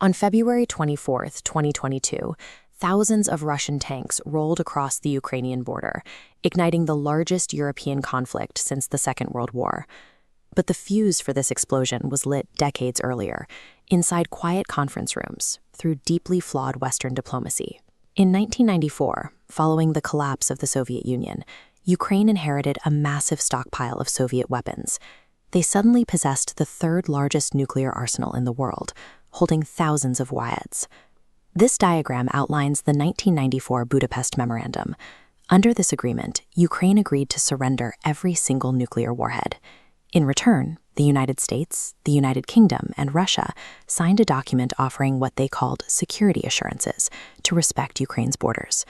On February 24, 2022, thousands of Russian tanks rolled across the Ukrainian border, igniting the largest European conflict since the Second World War. But the fuse for this explosion was lit decades earlier, inside quiet conference rooms, through deeply flawed Western diplomacy. In 1994, following the collapse of the Soviet Union, Ukraine inherited a massive stockpile of Soviet weapons. They suddenly possessed the third largest nuclear arsenal in the world, holding thousands of WAADs. This diagram outlines the 1994 Budapest Memorandum. Under this agreement, Ukraine agreed to surrender every single nuclear warhead. In return, the United States, the United Kingdom, and Russia signed a document offering what they called security assurances to respect Ukraine's borders.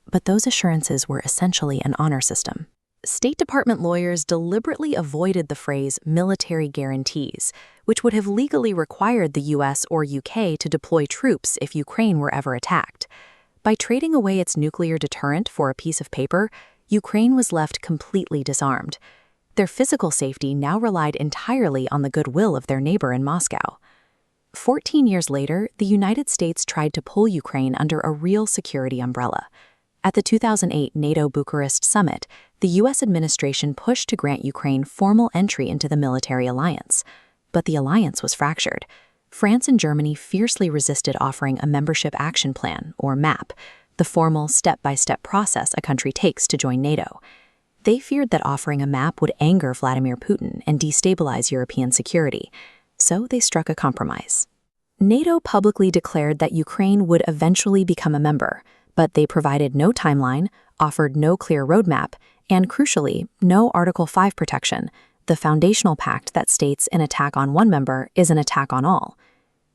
But those assurances were essentially an honor system. State Department lawyers deliberately avoided the phrase military guarantees, which would have legally required the US or UK to deploy troops if Ukraine were ever attacked. By trading away its nuclear deterrent for a piece of paper, Ukraine was left completely disarmed. Their physical safety now relied entirely on the goodwill of their neighbor in Moscow. 14 years later, the United States tried to pull Ukraine under a real security umbrella. At the 2008 NATO Bucharest summit, the U.S. administration pushed to grant Ukraine formal entry into the military alliance. But the alliance was fractured. France and Germany fiercely resisted offering a Membership Action Plan, or MAP, the formal step-by-step process a country takes to join NATO. They feared that offering a MAP would anger Vladimir Putin and destabilize European security, so they struck a compromise. NATO publicly declared that Ukraine would eventually become a member, but they provided no timeline, offered no clear roadmap, and crucially, no Article 5 protection, the foundational pact that states an attack on one member is an attack on all.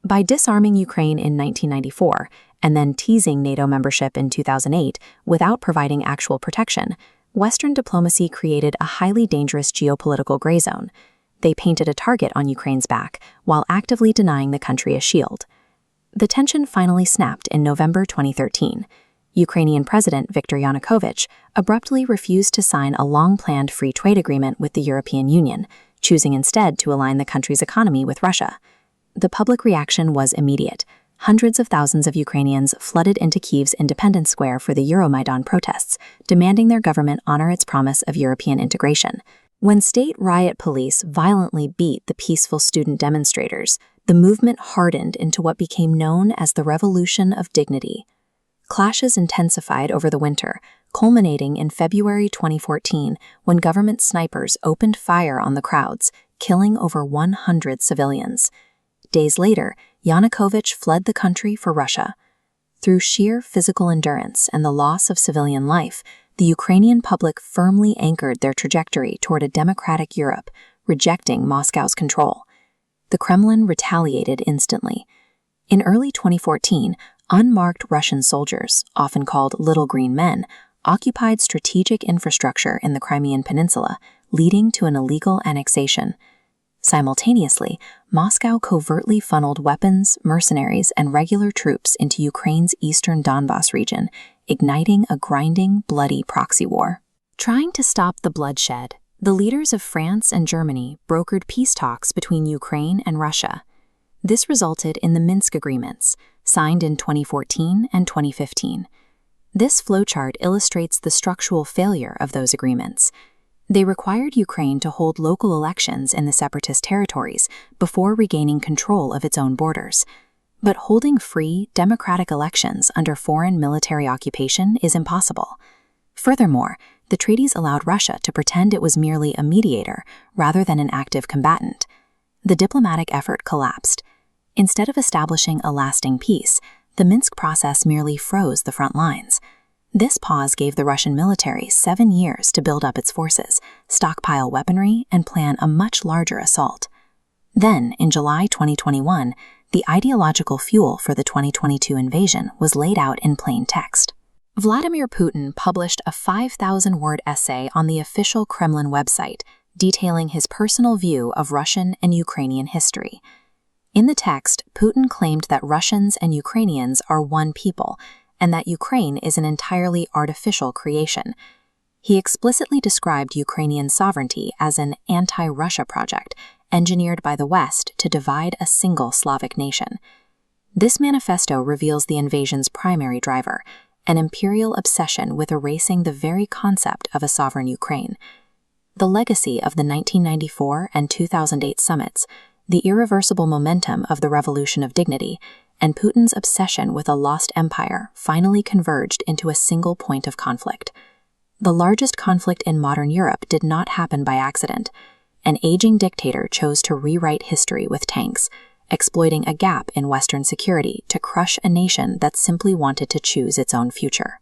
By disarming Ukraine in 1994 and then teasing NATO membership in 2008 without providing actual protection, Western diplomacy created a highly dangerous geopolitical gray zone. They painted a target on Ukraine's back while actively denying the country a shield. The tension finally snapped in November 2013. Ukrainian President Viktor Yanukovych abruptly refused to sign a long-planned free trade agreement with the European Union, choosing instead to align the country's economy with Russia. The public reaction was immediate. Hundreds of thousands of Ukrainians flooded into Kyiv's Independence Square for the Euromaidan protests, demanding their government honor its promise of European integration. When state riot police violently beat the peaceful student demonstrators, the movement hardened into what became known as the Revolution of Dignity. Clashes intensified over the winter, culminating in February 2014 when government snipers opened fire on the crowds, killing over 100 civilians. Days later, Yanukovych fled the country for Russia. Through sheer physical endurance and the loss of civilian life, the Ukrainian public firmly anchored their trajectory toward a democratic Europe, rejecting Moscow's control. The Kremlin retaliated instantly. In early 2014, unmarked Russian soldiers, often called Little Green Men, occupied strategic infrastructure in the Crimean Peninsula, leading to an illegal annexation. Simultaneously, Moscow covertly funneled weapons, mercenaries, and regular troops into Ukraine's eastern Donbas region, igniting a grinding, bloody proxy war. Trying to stop the bloodshed, the leaders of France and Germany brokered peace talks between Ukraine and Russia. This resulted in the Minsk Agreements, signed in 2014 and 2015. This flowchart illustrates the structural failure of those agreements. They required Ukraine to hold local elections in the separatist territories before regaining control of its own borders. But holding free, democratic elections under foreign military occupation is impossible. Furthermore, the treaties allowed Russia to pretend it was merely a mediator rather than an active combatant. The diplomatic effort collapsed. Instead of establishing a lasting peace, the Minsk process merely froze the front lines. This pause gave the Russian military 7 years to build up its forces, stockpile weaponry, and plan a much larger assault. Then, in July 2021, the ideological fuel for the 2022 invasion was laid out in plain text. Vladimir Putin published a 5,000-word essay on the official Kremlin website, detailing his personal view of Russian and Ukrainian history. In the text, Putin claimed that Russians and Ukrainians are one people, and that Ukraine is an entirely artificial creation. He explicitly described Ukrainian sovereignty as an anti-Russia project, engineered by the West to divide a single Slavic nation. This manifesto reveals the invasion's primary driver, an imperial obsession with erasing the very concept of a sovereign Ukraine. The legacy of the 1994 and 2008 summits, the irreversible momentum of the Revolution of Dignity, and Putin's obsession with a lost empire finally converged into a single point of conflict. The largest conflict in modern Europe did not happen by accident. An aging dictator chose to rewrite history with tanks, exploiting a gap in Western security to crush a nation that simply wanted to choose its own future.